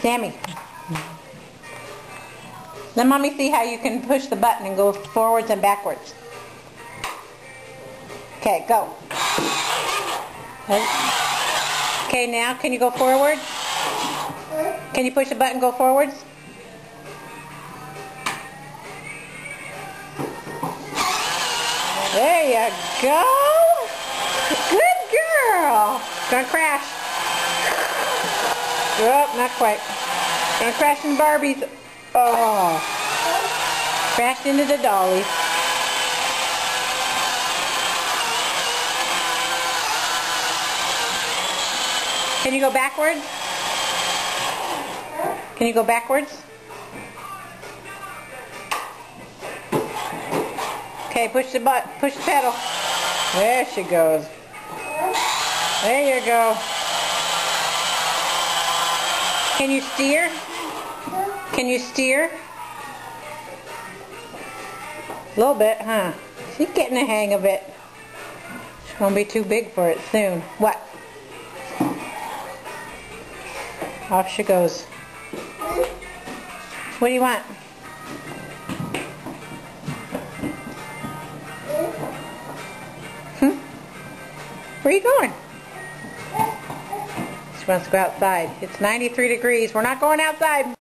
Sammy. Let Mommy see how you can push the button and go forwards and backwards. Okay, go. Okay, now can you go forward? Can you push the button and go forwards? There you go. Good girl. Gonna crash. Oh, not quite. Gonna crash in Barbies. Oh. Crashed into the dolly. Can you go backwards? Can you go backwards? Okay, push the pedal. There she goes. There you go. Can you steer? Can you steer? A little bit, huh? She's getting the hang of it. She's gonna be too big for it soon. What? Off she goes. What do you want? Where are you going? She wants to go outside. It's 93 degrees. We're not going outside.